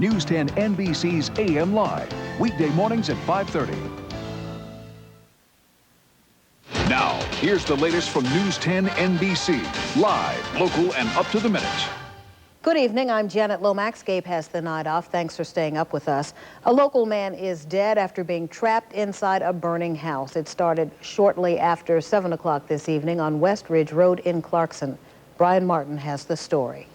News 10 NBC's AM Live, weekday mornings at 5:30. Now, here's the latest from News 10 NBC, live, local, and up to the minute. Good evening, I'm Janet Lomax. Gabe has the night off. Thanks for staying up with us. A local man is dead after being trapped inside a burning house. It started shortly after 7 o'clock this evening on West Ridge Road in Clarkson. Brian Martin has the story.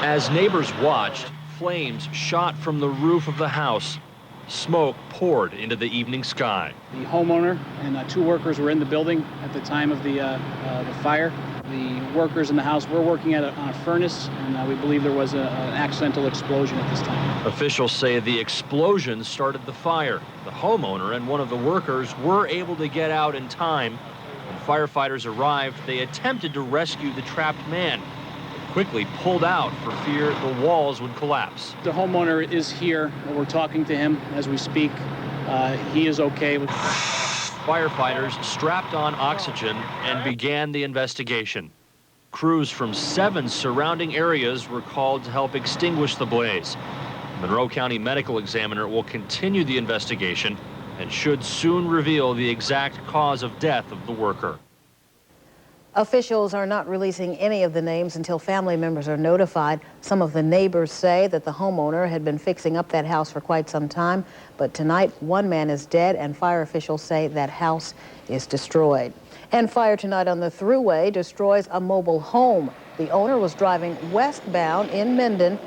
As neighbors watched, flames shot from the roof of the house. Smoke poured into the evening sky. The homeowner and 2 workers were in the building at the time of the fire. The workers in the house were working on a furnace, and we believe there was an accidental explosion at this time. Officials say the explosion started the fire. The homeowner and one of the workers were able to get out in time. When firefighters arrived, they attempted to rescue the trapped man, but quickly pulled out for fear the walls would collapse. The homeowner is here. We're talking to him as we speak. He is okay. Firefighters strapped on oxygen and began the investigation. Crews from 7 surrounding areas were called to help extinguish the blaze. The Monroe County Medical Examiner will continue the investigation and should soon reveal the exact cause of death of the worker. Officials are not releasing any of the names until family members are notified. Some of the neighbors say that the homeowner had been fixing up that house for quite some time, but tonight one man is dead and fire officials say that house is destroyed. And fire tonight on the Thruway destroys a mobile home. The owner was driving westbound in Minden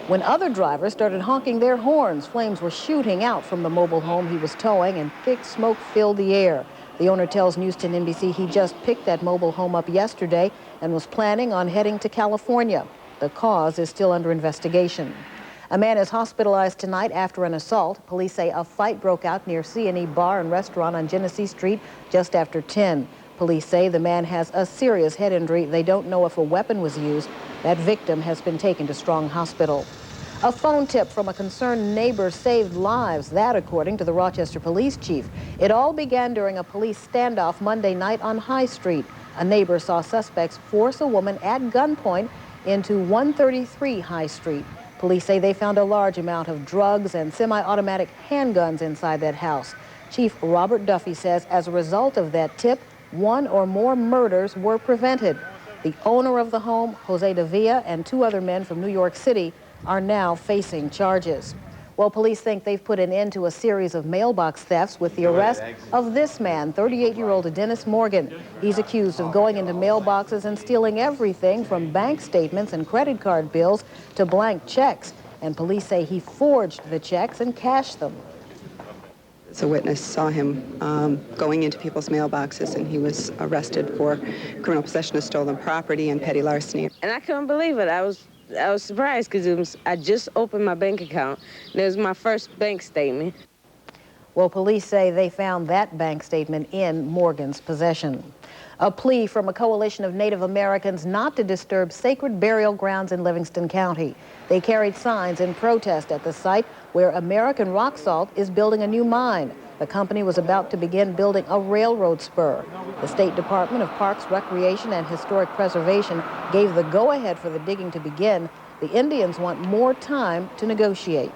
when other drivers started honking their horns. Flames were shooting out from the mobile home he was towing and thick smoke filled the air. The owner tells News 10 NBC he just picked that mobile home up yesterday and was planning on heading to California. The cause is still under investigation. A man is hospitalized tonight after an assault. Police say a fight broke out near C&E Bar and Restaurant on Genesee Street just after 10. Police say the man has a serious head injury. They don't know if a weapon was used. That victim has been taken to Strong Hospital. A phone tip from a concerned neighbor saved lives, that according to the Rochester police chief. It all began during a police standoff Monday night on High Street. A neighbor saw suspects force a woman at gunpoint into 133 High Street. Police say they found a large amount of drugs and semi-automatic handguns inside that house. Chief Robert Duffy says as a result of that tip, 1 or more murders were prevented. The owner of the home, Jose de Villa, and 2 other men from New York City are now facing charges. Well, police think they've put an end to a series of mailbox thefts with the arrest of this man, 38-year-old Dennis Morgan. He's accused of going into mailboxes and stealing everything from bank statements and credit card bills to blank checks. And police say he forged the checks and cashed them. A witness saw him going into people's mailboxes, and he was arrested for criminal possession of stolen property and petty larceny. And I couldn't believe it. I was surprised because I just opened my bank account. And it was my first bank statement. Well, police say they found that bank statement in Morgan's possession. A plea from a coalition of Native Americans not to disturb sacred burial grounds in Livingston County. They carried signs in protest at the site where American Rock Salt is building a new mine. The company was about to begin building a railroad spur. The State Department of Parks, Recreation, and Historic Preservation gave the go-ahead for the digging to begin. The Indians want more time to negotiate.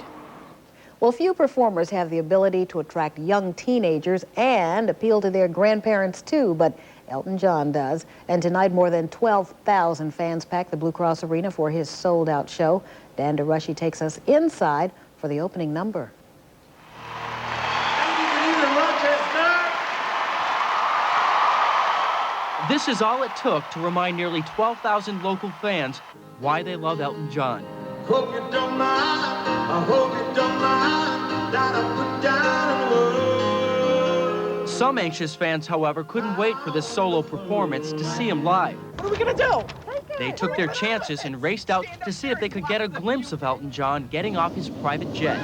Well, few performers have the ability to attract young teenagers and appeal to their grandparents too, but Elton John does. And tonight, more than 12,000 fans packed the Blue Cross Arena for his sold-out show. Dan DeRushy takes us inside for the opening number. This is all it took to remind nearly 12,000 local fans why they love Elton John. Hope you don't mind, I hope you don't mind that I put down a word. Some anxious fans, however, couldn't wait for this solo performance to see him live. What are we gonna do? They took their chances and raced out to see if they could get a glimpse of Elton John getting off his private jet.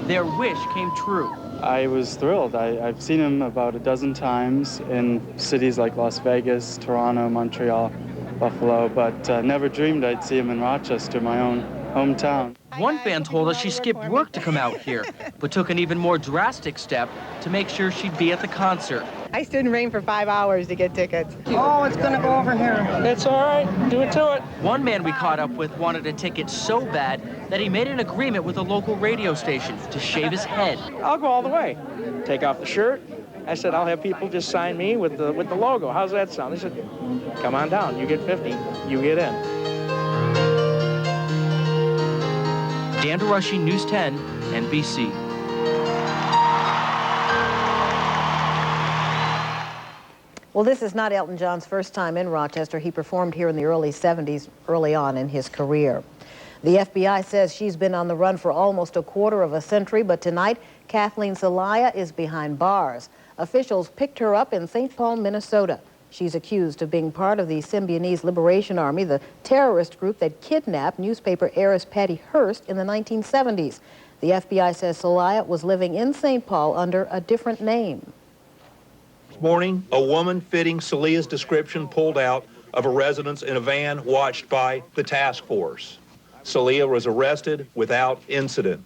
Their wish came true. I was thrilled. I've seen him about a dozen times in cities like Las Vegas, Toronto, Montreal, Buffalo, but never dreamed I'd see him in Rochester, my own hometown. One fan told us she skipped work to come out here, but took an even more drastic step to make sure she'd be at the concert. I stood in rain for 5 hours to get tickets. Oh, it's going to go over here. It's all right. Do it to it. One man we caught up with wanted a ticket so bad that he made an agreement with a local radio station to shave his head. I'll go all the way. Take off the shirt. I said, I'll have people just sign me with the logo. How's that sound? They said, come on down. You get 50, you get in. Dan DeRushy, News 10, NBC. Well, this is not Elton John's first time in Rochester. He performed here in the early 70s, early on in his career. The FBI says she's been on the run for almost a quarter of a century, but tonight, Kathleen Celaya is behind bars. Officials picked her up in St. Paul, Minnesota. She's accused of being part of the Symbionese Liberation Army, the terrorist group that kidnapped newspaper heiress Patty Hearst in the 1970s. The FBI says Celaya was living in St. Paul under a different name. This morning, a woman fitting Celia's description pulled out of a residence in a van watched by the task force. Celia was arrested without incident.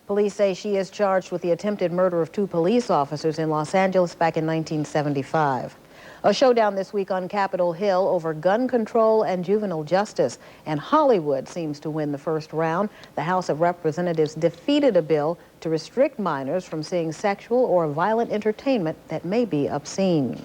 Police say she is charged with the attempted murder of 2 police officers in Los Angeles back in 1975. A showdown this week on Capitol Hill over gun control and juvenile justice, and Hollywood seems to win the first round. The House of Representatives defeated a bill to restrict minors from seeing sexual or violent entertainment that may be obscene.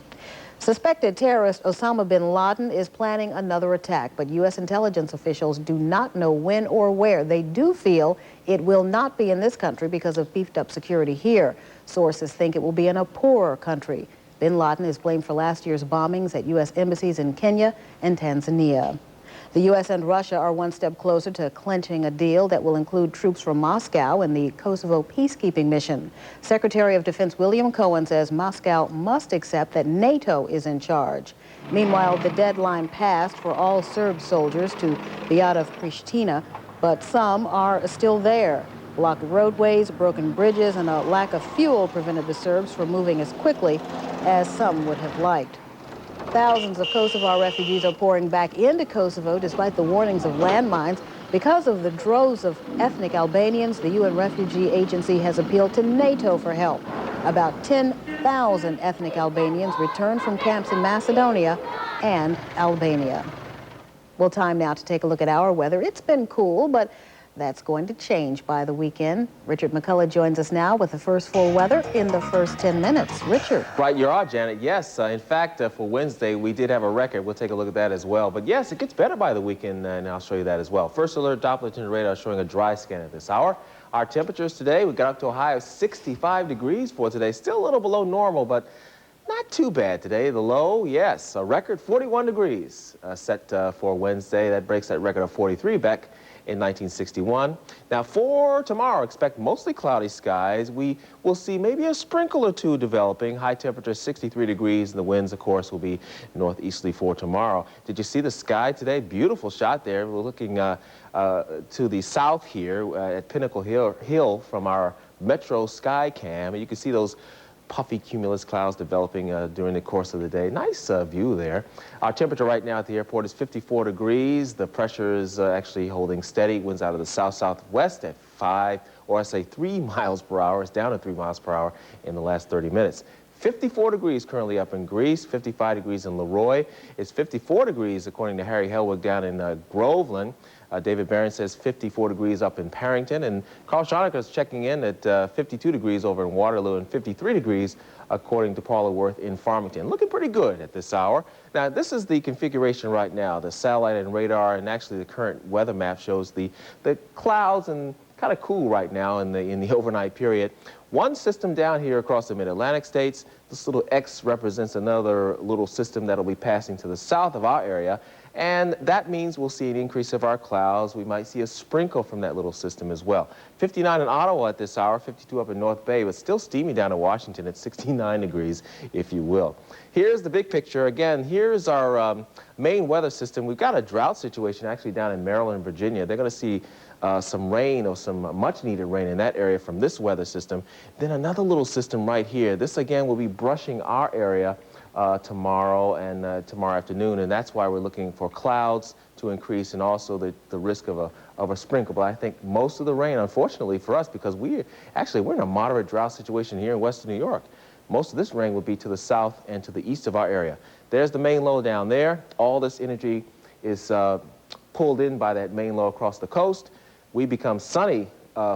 Suspected terrorist Osama bin Laden is planning another attack, but U.S. intelligence officials do not know when or where. They do feel it will not be in this country because of beefed up security here. Sources think it will be in a poorer country. Bin Laden is blamed for last year's bombings at U.S. embassies in Kenya and Tanzania. The U.S. and Russia are one step closer to clinching a deal that will include troops from Moscow in the Kosovo peacekeeping mission. Secretary of Defense William Cohen says Moscow must accept that NATO is in charge. Meanwhile, the deadline passed for all Serb soldiers to be out of Pristina, but some are still there. Blocked roadways, broken bridges, and a lack of fuel prevented the Serbs from moving as quickly as some would have liked. Thousands of Kosovar refugees are pouring back into Kosovo despite the warnings of landmines. Because of the droves of ethnic Albanians, the UN Refugee Agency has appealed to NATO for help. About 10,000 ethnic Albanians returned from camps in Macedonia and Albania. Well, time now to take a look at our weather. It's been cool, but that's going to change by the weekend. Richard McCullough joins us now with the first full weather in the first 10 minutes. Richard. Right, you are, Janet. Yes, in fact, for Wednesday, we did have a record. We'll take a look at that as well. But yes, it gets better by the weekend, and I'll show you that as well. First alert Doppler tinted radar showing a dry scan at this hour. Our temperatures today, we got up to a high of 65 degrees for today. Still a little below normal, but not too bad today. The low, yes, a record 41 degrees set for Wednesday. That breaks that record of 43 back in 1961. Now for tomorrow, expect mostly cloudy skies. We will see maybe a sprinkle or two developing. High temperature 63 degrees, and the winds, of course, will be northeasterly for tomorrow. Did you see the sky today? Beautiful shot there. We're looking to the south here at Pinnacle Hill from our Metro Sky Cam, and you can see those puffy cumulus clouds developing during the course of the day. Nice view there. Our temperature right now at the airport is 54 degrees. The pressure is actually holding steady. Winds out of the south-southwest at 3 miles per hour. It's down to 3 miles per hour in the last 30 minutes. 54 degrees currently up in Greece, 55 degrees in Leroy. It's 54 degrees according to Harry Helwig down in Groveland. David Barron says 54 degrees up in Parrington, and Carl Schoenecker is checking in at 52 degrees over in Waterloo and 53 degrees according to Paula Worth in Farmington. Looking pretty good at this hour. Now, this is the configuration right now. The satellite and radar, and actually the current weather map shows the clouds and kind of cool right now in the overnight period. One system down here across the mid-Atlantic states. This little X represents another little system that'll be passing to the south of our area. And that means we'll see an increase of our clouds. We might see a sprinkle from that little system as well. 59 in Ottawa at this hour, 52 up in North Bay, but still steamy down in Washington at 69 degrees, if you will. Here's the big picture. Again, here's our main weather system. We've got a drought situation actually down in Maryland and Virginia. They're going to see some rain or some much-needed rain in that area from this weather system. Then another little system right here. This, again, will be brushing our area tomorrow and tomorrow afternoon, and that's why we're looking for clouds to increase and also the risk of a sprinkle. But I think most of the rain, unfortunately for us, because we're in a moderate drought situation here in western New York. Most of this rain will be to the south and to the east of our area. There's the main low down there. All this energy is pulled in by that main low across the coast. We become sunny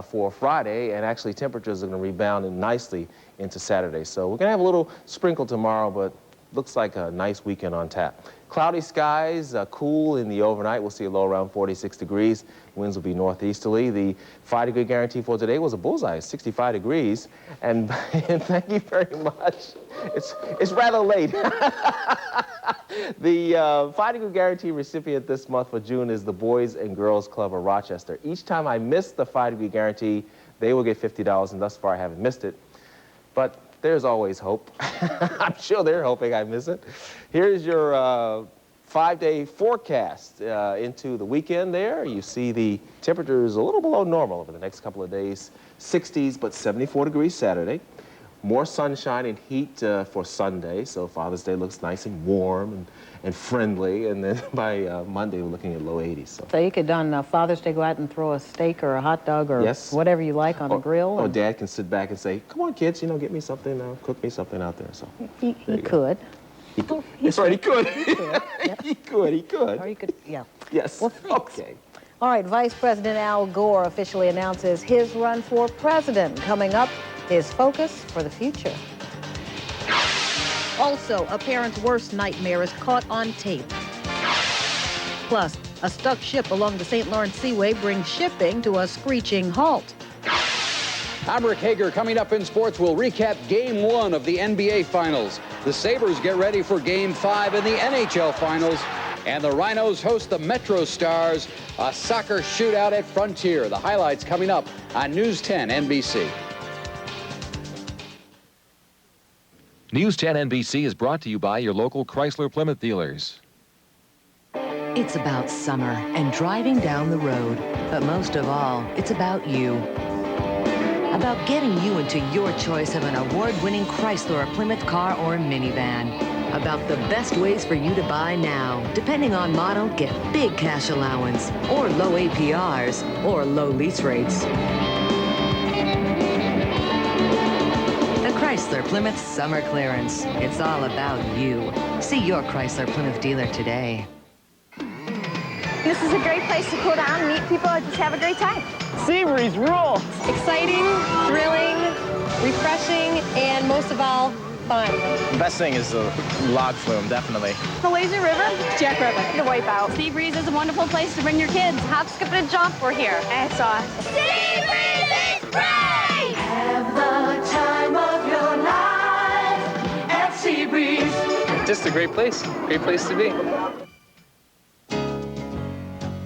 for Friday, and actually temperatures are going to rebound nicely into Saturday. So we're going to have a little sprinkle tomorrow, but looks like a nice weekend on tap. Cloudy skies, cool in the overnight. We'll see a low around 46 degrees. Winds will be northeasterly. The 5-degree guarantee for today was a bullseye, 65 degrees. And thank you very much. It's rather late. The 5-degree guarantee recipient this month for June is the Boys and Girls Club of Rochester. Each time I miss the 5-degree guarantee, they will get $50, and thus far I haven't missed it. But there's always hope. I'm sure they're hoping I miss it. Here's your 5-day forecast into the weekend there. You see the temperatures a little below normal over the next couple of days. 60s, but 74 degrees Saturday. More sunshine and heat for Sunday, so Father's Day looks nice and warm and friendly. And then by Monday, we're looking at low 80s. So you could on Father's Day go out and throw a steak or a hot dog or whatever you like on a grill. Or Dad can sit back and say, "Come on, kids, you know, get me something, cook me something out there." So he could. That's right, he could. He could. He could. Or he could, yeah. Yes. Well, thanks. Okay. All right, Vice President Al Gore officially announces his run for president. Coming up, his focus for the future. Also, a parent's worst nightmare is caught on tape. Plus, a stuck ship along the St. Lawrence Seaway brings shipping to a screeching halt. I'm Rick Hager. Coming up in sports, we'll recap Game 1 of the NBA Finals. The Sabres get ready for Game 5 in the NHL Finals. And the Rhinos host the Metro Stars, a soccer shootout at Frontier. The highlights coming up on News 10 NBC. News 10 NBC is brought to you by your local Chrysler Plymouth dealers. It's about summer and driving down the road. But most of all, it's about you. About getting you into your choice of an award-winning Chrysler or Plymouth car or minivan. About the best ways for you to buy now. Depending on model, get big cash allowance, or low APRs, or low lease rates. The Chrysler Plymouth Summer Clearance. It's all about you. See your Chrysler Plymouth dealer today. This is a great place to cool down, meet people, and just have a great time. Sea breeze rule. Exciting, thrilling, refreshing, and most of all, fun. The best thing is the log flume, definitely. The lazy river, Jackrabbit, the wipeout. Sea breeze is a wonderful place to bring your kids. Hop, skip, and jump. We're here. It's awesome. Sea breeze is great! Have the time of your life at Sea Breeze. Just a great place to be.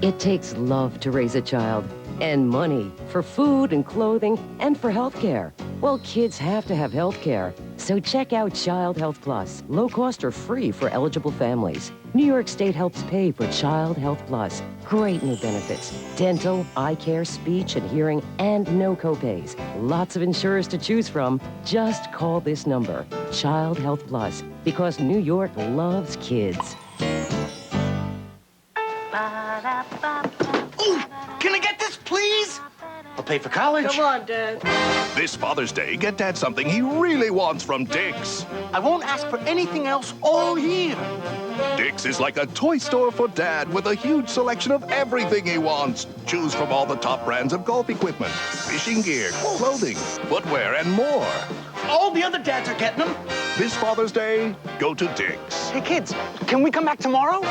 It takes love to raise a child, and money for food and clothing and for health care. Well, kids have to have health care. So check out Child Health Plus. Low cost or free for eligible families. New York State helps pay for Child Health Plus. Great new benefits. Dental, eye care, speech and hearing, and no copays. Lots of insurers to choose from. Just call this number, Child Health Plus, because New York loves kids. Ooh, can I get this, please? I'll pay for college. Come on, Dad. This Father's Day, get Dad something he really wants from Dick's. I won't ask for anything else all year. Dick's is like a toy store for Dad with a huge selection of everything he wants. Choose from all the top brands of golf equipment, fishing gear, clothing, footwear, and more. All the other dads are getting them. This Father's Day, go to Dick's. Hey, kids, can we come back tomorrow?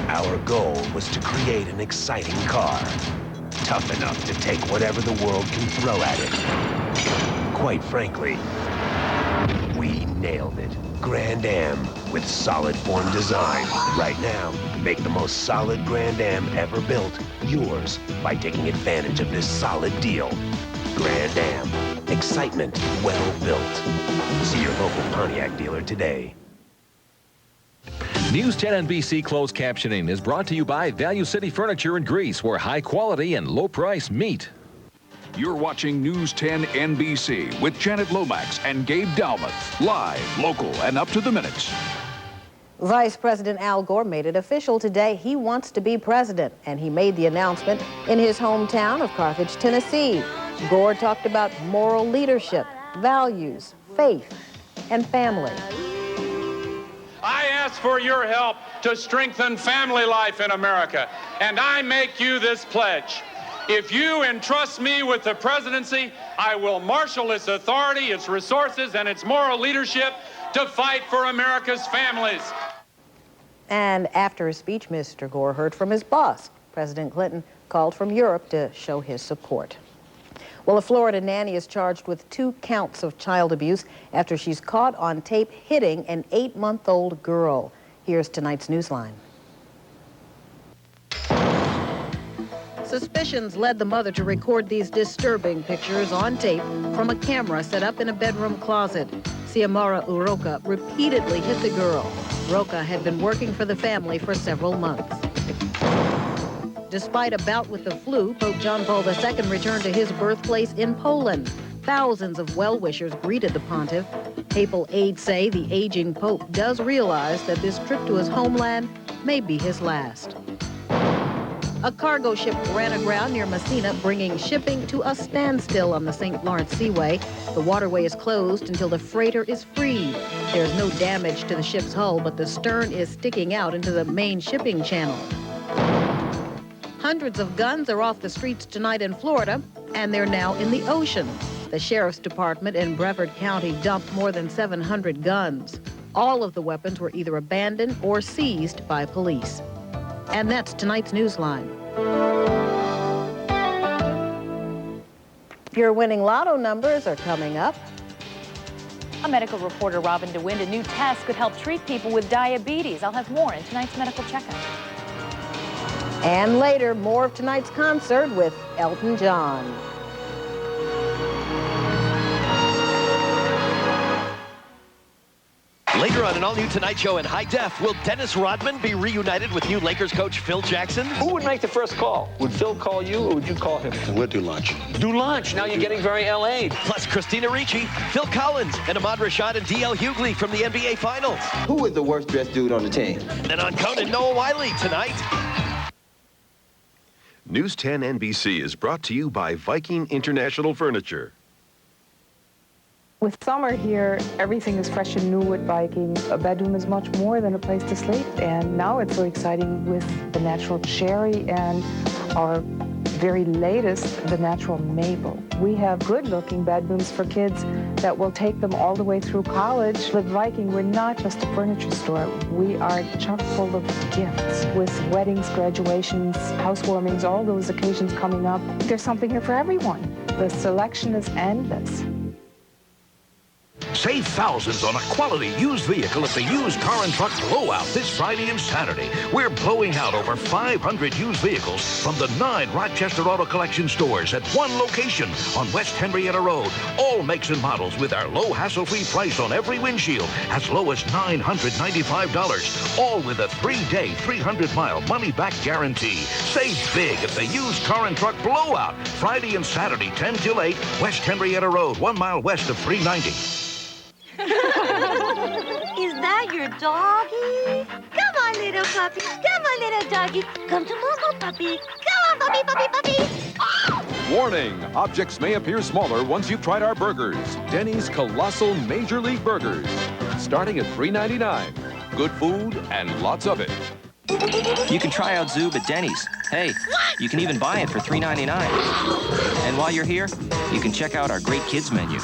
Our goal was to create an exciting car, tough enough to take whatever the world can throw at it. Quite frankly, we nailed it. Grand Am with solid form design. Right now, make the most solid Grand Am ever built yours by taking advantage of this solid deal. Grand Am, excitement well built. See your local Pontiac dealer today. News 10 NBC closed captioning is brought to you by Value City Furniture in Greece, where high quality and low price meet. You're watching News 10 NBC with Janet Lomax and Gabe Dalmuth. Live, local, and up to the minute. Vice President Al Gore made it official today. He wants to be president, and he made the announcement in his hometown of Carthage, Tennessee. Gore talked about moral leadership, values, faith, and family. I ask for your help to strengthen family life in America, and I make you this pledge. If you entrust me with the presidency, I will marshal its authority, its resources, and its moral leadership to fight for America's families. And after his speech, Mr. Gore heard from his boss. President Clinton called from Europe to show his support. Well, a Florida nanny is charged with 2 counts of child abuse after she's caught on tape hitting an 8-month-old girl. Here's tonight's Newsline. Suspicions led the mother to record these disturbing pictures on tape from a camera set up in a bedroom closet. Xiomara Uroka repeatedly hit the girl. Uroka had been working for the family for several months. Despite a bout with the flu, Pope John Paul II returned to his birthplace in Poland. Thousands of well-wishers greeted the pontiff. Papal aides say the aging pope does realize that this trip to his homeland may be his last. A cargo ship ran aground near Messina, bringing shipping to a standstill on the St. Lawrence Seaway. The waterway is closed until the freighter is freed. There's no damage to the ship's hull, but the stern is sticking out into the main shipping channel. Hundreds of guns are off the streets tonight in Florida, and they're now in the ocean. The Sheriff's Department in Brevard County dumped more than 700 guns. All of the weapons were either abandoned or seized by police. And that's tonight's Newsline. Your winning lotto numbers are coming up. A medical reporter, Robin DeWind, a new test could help treat people with diabetes. I'll have more in tonight's medical checkup. And later, more of tonight's concert with Elton John. Later on an all-new Tonight Show in high def, will Dennis Rodman be reunited with new Lakers coach Phil Jackson? Who would make the first call? Would Phil call you or would you call him? We'll do lunch. Do lunch. Now you're getting very L.A. Plus Christina Ricci, Phil Collins, and Ahmad Rashad and D.L. Hughley from the NBA Finals. Who was the worst dressed dude on the team? And on Conan, Noah Wiley tonight. News 10 NBC is brought to you by Viking International Furniture. With summer here, everything is fresh and new with Viking. A bedroom is much more than a place to sleep, and now it's so exciting with the natural cherry and our very latest, the natural maple. We have good-looking bedrooms for kids that will take them all the way through college. With Viking, we're not just a furniture store. We are chock full of gifts with weddings, graduations, housewarmings, all those occasions coming up. There's something here for everyone. The selection is endless. Save thousands on a quality used vehicle at the Used Car and Truck Blowout this Friday and Saturday. We're blowing out over 500 used vehicles from the 9 Rochester Auto Collection stores at one location on West Henrietta Road. All makes and models with our low hassle-free price on every windshield, as low as $995. All with a 3-day, 300-mile money-back guarantee. Save big at the Used Car and Truck Blowout. Friday and Saturday, 10 till 8, West Henrietta Road, 1 mile west of 390. Is that your doggy? Come on, little puppy. Come on, little doggy. Come to Mama, puppy. Come on, puppy, puppy, puppy. Oh! Warning, objects may appear smaller once you've tried our burgers. Denny's Colossal Major League Burgers. Starting at $3.99. Good food and lots of it. You can try out Zoob at Denny's. Hey, you can even buy it for $3.99. And while you're here, you can check out our great kids menu.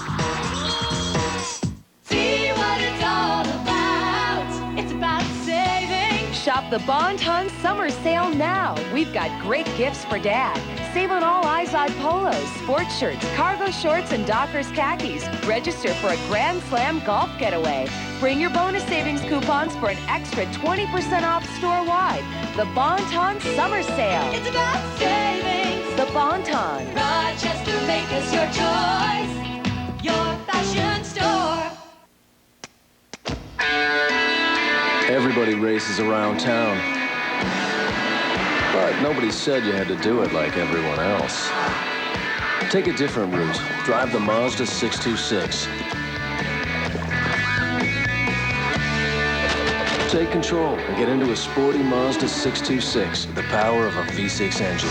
See what it's all about. It's about saving. Shop the Bon Ton Summer Sale now. We've got great gifts for Dad. Save on all Izod polos, sports shirts, cargo shorts, and Dockers khakis. Register for a Grand Slam golf getaway. Bring your bonus savings coupons for an extra 20% off store-wide. The Bon Ton Summer Sale. It's about savings. The Bon Ton. Rochester, make us your choice. Your fashion store. Everybody races around town. But nobody said you had to do it like everyone else. Take a different route. Drive the Mazda 626. Take control and get into a sporty Mazda 626 with the power of a V6 engine.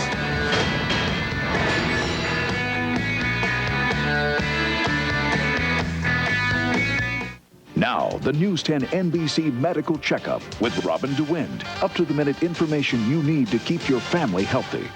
Now, the News 10 NBC Medical Checkup with Robin DeWind. Up-to-the-minute information you need to keep your family healthy.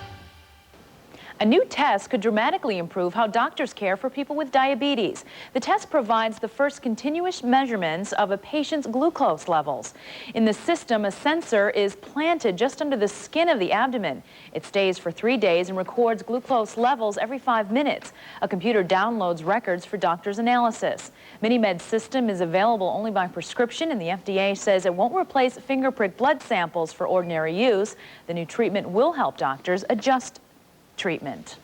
A new test could dramatically improve how doctors care for people with diabetes. The test provides the first continuous measurements of a patient's glucose levels. In the system, a sensor is planted just under the skin of the abdomen. It stays for 3 days and records glucose levels every 5 minutes. A computer downloads records for doctors' analysis. MiniMed's system is available only by prescription, and the FDA says it won't replace finger prick blood samples for ordinary use. The new treatment will help doctors adjust treatment.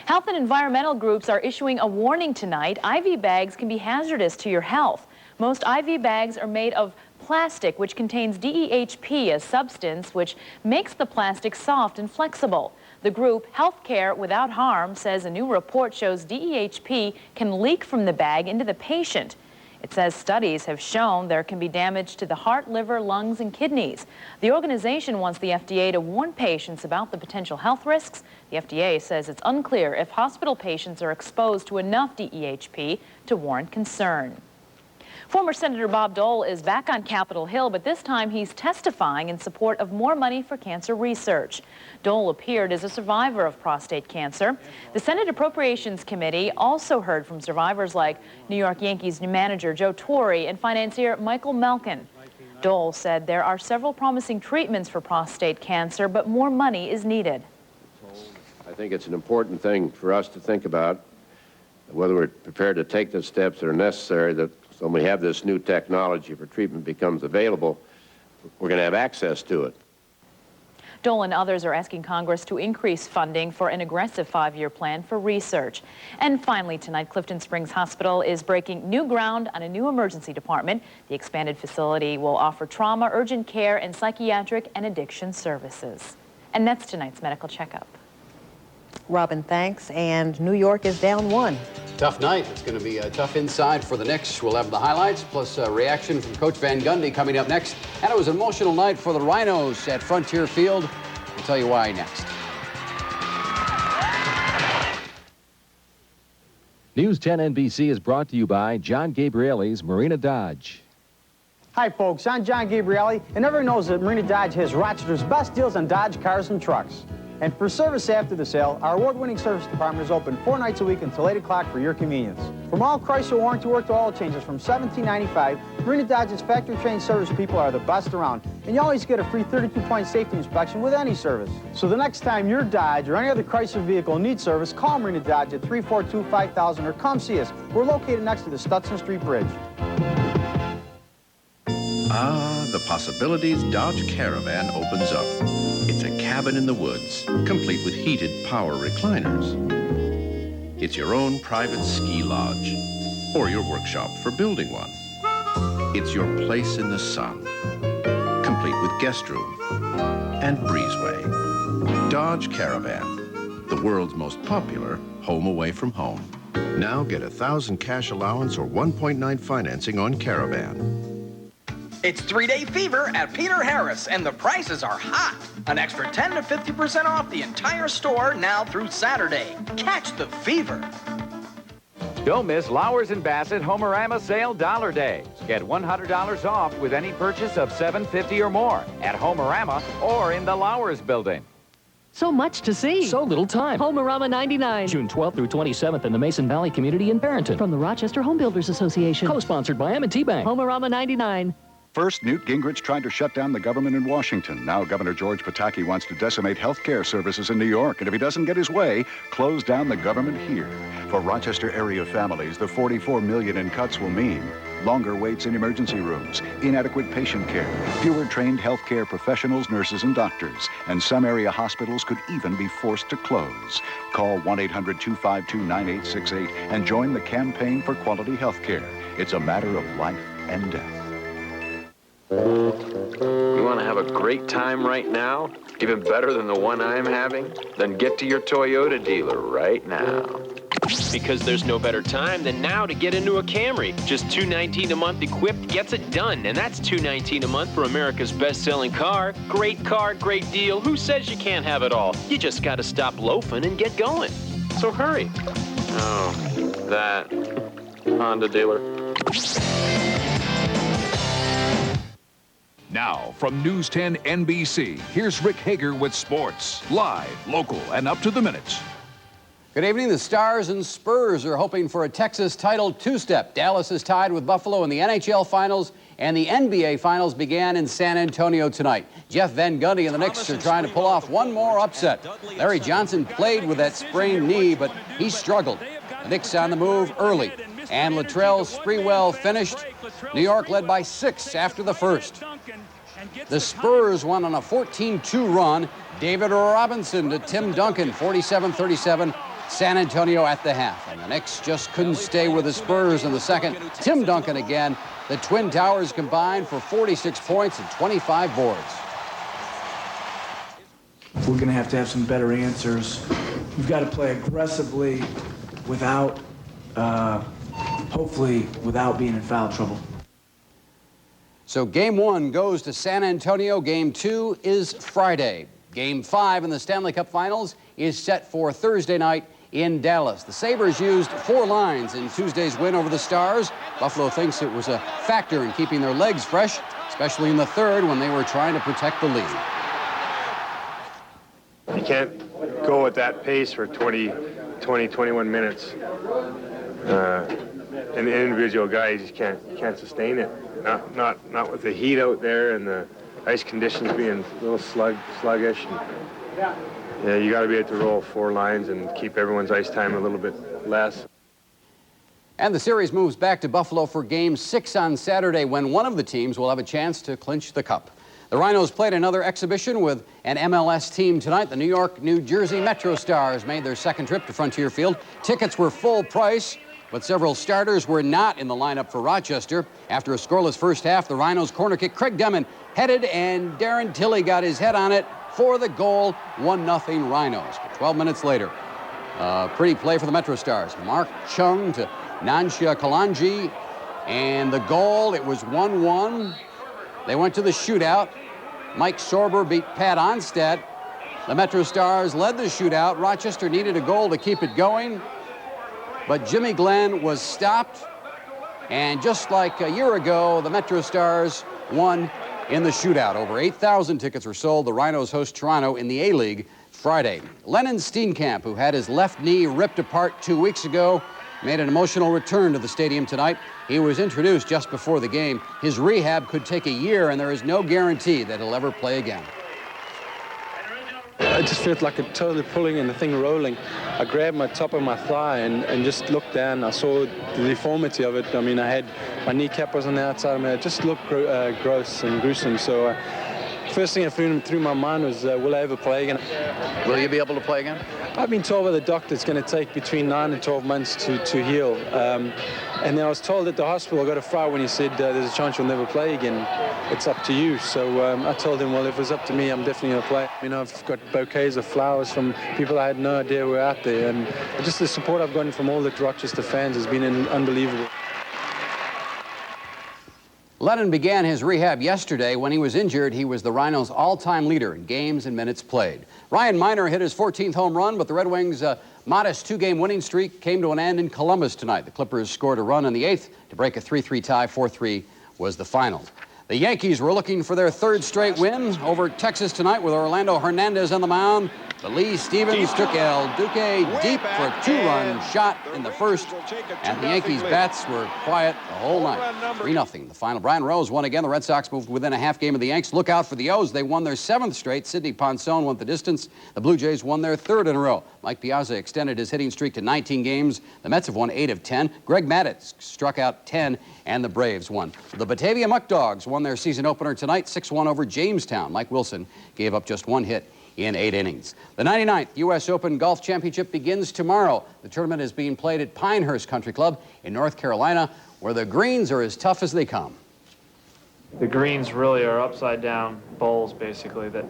Health and environmental groups are issuing a warning tonight. IV bags can be hazardous to your health. Most IV bags are made of plastic, which contains DEHP, a substance which makes the plastic soft and flexible. The group Healthcare Without Harm says a new report shows DEHP can leak from the bag into the patient. It says studies have shown there can be damage to the heart, liver, lungs, and kidneys. The organization wants the FDA to warn patients about the potential health risks. The FDA says it's unclear if hospital patients are exposed to enough DEHP to warrant concern. Former Senator Bob Dole is back on Capitol Hill, but this time he's testifying in support of more money for cancer research. Dole appeared as a survivor of prostate cancer. The Senate Appropriations Committee also heard from survivors like New York Yankees manager Joe Torre and financier Michael Malkin. Dole said there are several promising treatments for prostate cancer, but more money is needed. I think it's an important thing for us to think about, whether we're prepared to take the steps that are necessary that when we have this new technology for treatment becomes available, we're going to have access to it. Dole and others are asking Congress to increase funding for an aggressive 5-year plan for research. And finally tonight, Clifton Springs Hospital is breaking new ground on a new emergency department. The expanded facility will offer trauma, urgent care, and psychiatric and addiction services. And that's tonight's medical checkup. Robin, thanks. And New York is down 1. Tough night. It's going to be tough inside for the Knicks. We'll have the highlights, plus a reaction from Coach Van Gundy coming up next. And it was an emotional night for the Rhinos at Frontier Field. I'll tell you why next. News 10 NBC is brought to you by John Gabrielli's Marina Dodge. Hi, folks. I'm John Gabrielli, and everyone knows that Marina Dodge has Rochester's best deals on Dodge cars and trucks. And for service after the sale, our award-winning service department is open 4 nights a week until 8 o'clock for your convenience. From all Chrysler warranty work to oil changes from $17.95, Marina Dodge's factory-trained service people are the best around. And you always get a free 32-point safety inspection with any service. So the next time your Dodge or any other Chrysler vehicle needs service, call Marina Dodge at 342-5000 or come see us. We're located next to the Stutson Street Bridge. Ah, the possibilities Dodge Caravan opens up. It's a cabin in the woods, complete with heated power recliners. It's your own private ski lodge, or your workshop for building one. It's your place in the sun, complete with guest room and breezeway. Dodge Caravan, the world's most popular home away from home. Now get $1,000 cash allowance or 1.9 financing on Caravan. It's 3-day fever at Peter Harris, and the prices are hot. An extra 10 to 50% off the entire store now through Saturday. Catch the fever. Don't miss Lowers and Bassett Homerama Sale Dollar Days. Get $100 off with any purchase of $7.50 or more at Homerama or in the Lowers building. So much to see. So little time. Homerama 99. June 12th through 27th in the Mason Valley community in Barrington. From the Rochester Home Builders Association. Co-sponsored by M&T Bank. Homerama 99. First, Newt Gingrich tried to shut down the government in Washington. Now Governor George Pataki wants to decimate health care services in New York. And if he doesn't get his way, close down the government here. For Rochester area families, the $44 million in cuts will mean longer waits in emergency rooms, inadequate patient care, fewer trained health care professionals, nurses, and doctors. And some area hospitals could even be forced to close. Call 1-800-252-9868 and join the campaign for quality health care. It's a matter of life and death. You want to have a great time right now? Even better than the one I'm having? Then get to your Toyota dealer right now. Because there's no better time than now to get into a Camry. Just $219 a month equipped gets it done, and that's $219 a month for America's best-selling car. Great car, great deal. Who says you can't have it all? You just got to stop loafing and get going. So hurry. Oh, that Honda dealer. Now, from News 10 NBC, here's Rick Hager with sports. Live, local, and up to the minute. Good evening. The Stars and Spurs are hoping for a Texas title two-step. Dallas is tied with Buffalo in the NHL Finals, and the NBA Finals began in San Antonio tonight. Jeff Van Gundy and the Knicks are trying to pull off one more upset. Larry Johnson played with that sprained knee, but he struggled. The Knicks on the move early, and Latrell Sprewell finished. New York led by 6 after the first. The Spurs won on a 14-2 run. David Robinson to Tim Duncan, 47-37. San Antonio at the half. And the Knicks just couldn't stay with the Spurs in the second. Tim Duncan again. The Twin Towers combined for 46 points and 25 boards. We're going to have some better answers. We've got to play aggressively without, hopefully, without being in foul trouble. So Game 1 goes to San Antonio. Game 2 is Friday. Game 5 in the Stanley Cup Finals is set for Thursday night in Dallas. The Sabres used 4 lines in Tuesday's win over the Stars. Buffalo thinks it was a factor in keeping their legs fresh, especially in the third when they were trying to protect the lead. You can't go at that pace for 21 minutes. An individual guy, you just can't sustain it. Not with the heat out there and the ice conditions being a little sluggish. Yeah, you got to be able to roll 4 lines and keep everyone's ice time a little bit less. And the series moves back to Buffalo for Game 6 on Saturday, when one of the teams will have a chance to clinch the cup. The Rhinos played another exhibition with an MLS team tonight. The New York, New Jersey Metro Stars made their second trip to Frontier Field. Tickets were full price, but several starters were not in the lineup for Rochester. After a scoreless first half, the Rhinos corner kick, Craig Demon headed, and Darren Tilley got his head on it for the goal. 1-0 Rhinos. 12 minutes later, pretty play for the Metro Stars. Mark Chung to Nansha Kalanji, and the goal, it was 1-1. They went to the shootout. Mike Sorber beat Pat Onstad. The Metro Stars led the shootout. Rochester needed a goal to keep it going, but Jimmy Glenn was stopped. And just like a year ago, the Metro Stars won in the shootout. Over 8,000 tickets were sold. The Rhinos host Toronto in the A-League Friday. Lennon Steenkamp, who had his left knee ripped apart 2 weeks ago, made an emotional return to the stadium tonight. He was introduced just before the game. His rehab could take a year, and there is no guarantee that he'll ever play again. I just felt like it totally pulling and the thing rolling. I grabbed my top of my thigh and just looked down. I saw the deformity of it. I mean, I had my kneecap was on the outside of me. It just looked gross and gruesome. So first thing that flew through my mind was, will I ever play again? Will you be able to play again? I've been told by the doctor it's going to take between 9 and 12 months to heal. And then I was told at the hospital, I got a fire when he said, there's a chance you'll never play again. It's up to you. So I told him, well, if it was up to me, I'm definitely going to play. You know, I've got bouquets of flowers from people I had no idea were out there. And just the support I've gotten from all the Rochester fans has been unbelievable. Lennon began his rehab yesterday. When he was injured, he was the Rhinos' all-time leader in games and minutes played. Ryan Miner hit his 14th home run, but the Red Wings' modest 2-game winning streak came to an end in Columbus tonight. The Clippers scored a run in the 8th to break a 3-3 tie. 4-3 was the final. The Yankees were looking for their 3rd straight win over Texas tonight with Orlando Hernandez on the mound. But Lee Stevens took El Duque deep for a 2-run shot in the first, and the Yankees' bats were quiet the whole night. 3-0 the final. Brian Rose won again. The Red Sox moved within a half game of the Yanks. Look out for the O's. They won their 7th straight. Sidney Ponson went the distance. The Blue Jays won their 3rd in a row. Mike Piazza extended his hitting streak to 19 games. The Mets have won 8 of 10. Greg Maddux struck out 10, and the Braves won. The Batavia Muck Dogs won their season opener tonight, 6-1 over Jamestown. Mike Wilson gave up just 1 hit in 8 innings. The 99th U.S. Open Golf Championship begins tomorrow. The tournament is being played at Pinehurst Country Club in North Carolina, where the greens are as tough as they come. The greens really are upside-down bowls, basically. That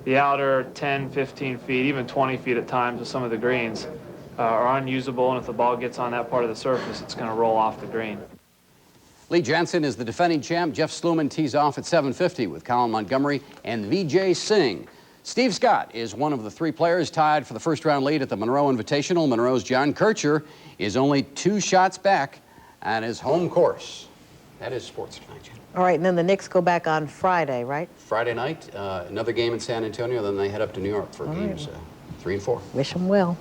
the outer 10, 15 feet, even 20 feet at times of some of the greens are unusable, and if the ball gets on that part of the surface, it's going to roll off the green. Lee Jansen is the defending champ. Jeff Sluman tees off at 7:50 with Colin Montgomery and Vijay Singh. Steve Scott is one of the 3 players tied for the first-round lead at the Monroe Invitational. Monroe's John Kircher is only 2 shots back on his home course. That is sports tonight, Jen. All right, and then the Knicks go back on Friday, right? Friday night, another game in San Antonio, then they head up to New York for games 3 and 4. Wish them well.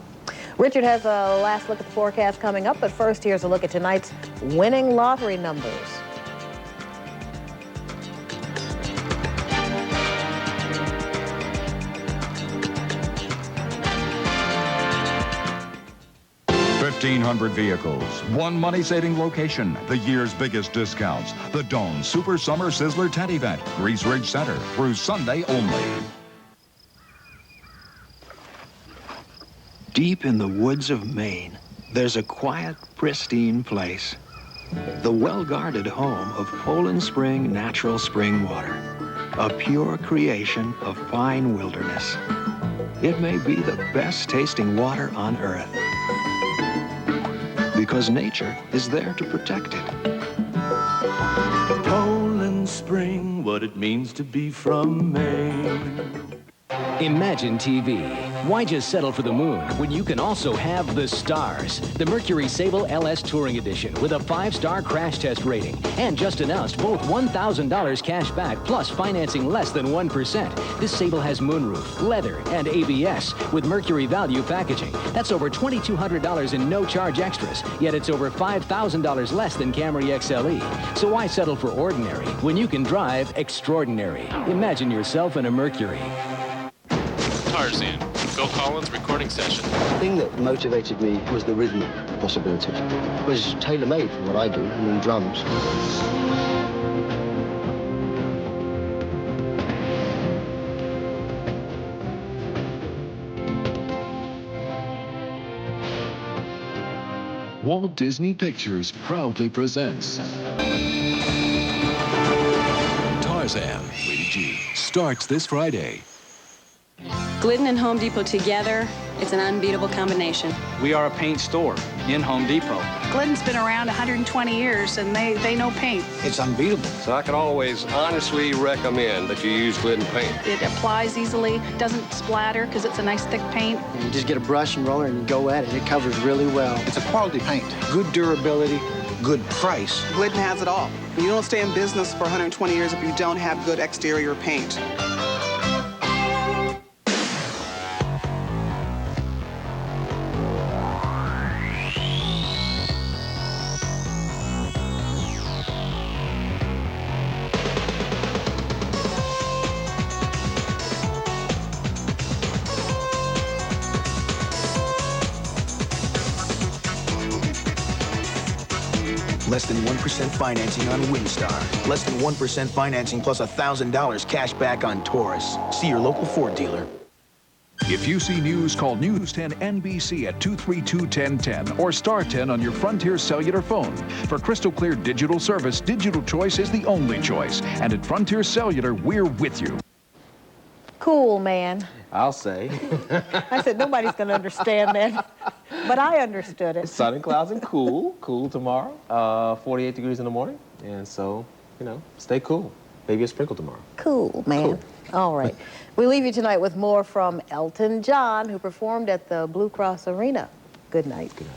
Richard has a last look at the forecast coming up, but first here's a look at tonight's winning lottery numbers. $1,500 vehicles, one money-saving location, the year's biggest discounts. The Dome Super Summer Sizzler Tent Event, Grease Ridge Center, through Sunday only. Deep in the woods of Maine, there's a quiet, pristine place. The well-guarded home of Poland Spring Natural Spring Water, a pure creation of pine wilderness. It may be the best tasting water on earth, because nature is there to protect it. Poland Spring, what it means to be from Maine. Imagine TV. Why just settle for the moon when you can also have the stars? The Mercury Sable LS Touring Edition with a 5-star crash test rating. And just announced both $1,000 cash back plus financing less than 1%. This Sable has moonroof, leather, and ABS with Mercury Value packaging. That's over $2,200 in no-charge extras, yet it's over $5,000 less than Camry XLE. So why settle for ordinary when you can drive extraordinary? Imagine yourself in a Mercury. Tarzan, Phil Collins recording session. The thing that motivated me was the rhythm possibility. It was tailor-made for what I do, I mean drums. Walt Disney Pictures proudly presents Tarzan, rated G, starts this Friday. Glidden and Home Depot together, it's an unbeatable combination. We are a paint store in Home Depot. Glidden's been around 120 years, and they know paint. It's unbeatable. So I can always honestly recommend that you use Glidden paint. It applies easily, doesn't splatter because it's a nice thick paint. And you just get a brush and roller and go at it. It covers really well. It's a quality paint. Good durability, good price. Glidden has it all. You don't stay in business for 120 years if you don't have good exterior paint. Less than 1% financing on Windstar. Less than 1% financing plus $1,000 cash back on Taurus. See your local Ford dealer. If you see news, call News 10 NBC at 232-1010 or star 10 on your Frontier Cellular phone. For crystal clear digital service, Digital Choice is the only choice. And at Frontier Cellular, we're with you. Cool, man. I'll say. I said nobody's going to understand that, but I understood it. Sun and clouds and cool tomorrow. 48 degrees in the morning, and so, you know, stay cool. Maybe a sprinkle tomorrow. Cool, man. Cool. All right. We leave you tonight with more from Elton John, who performed at the Blue Cross Arena. Good night. Good night.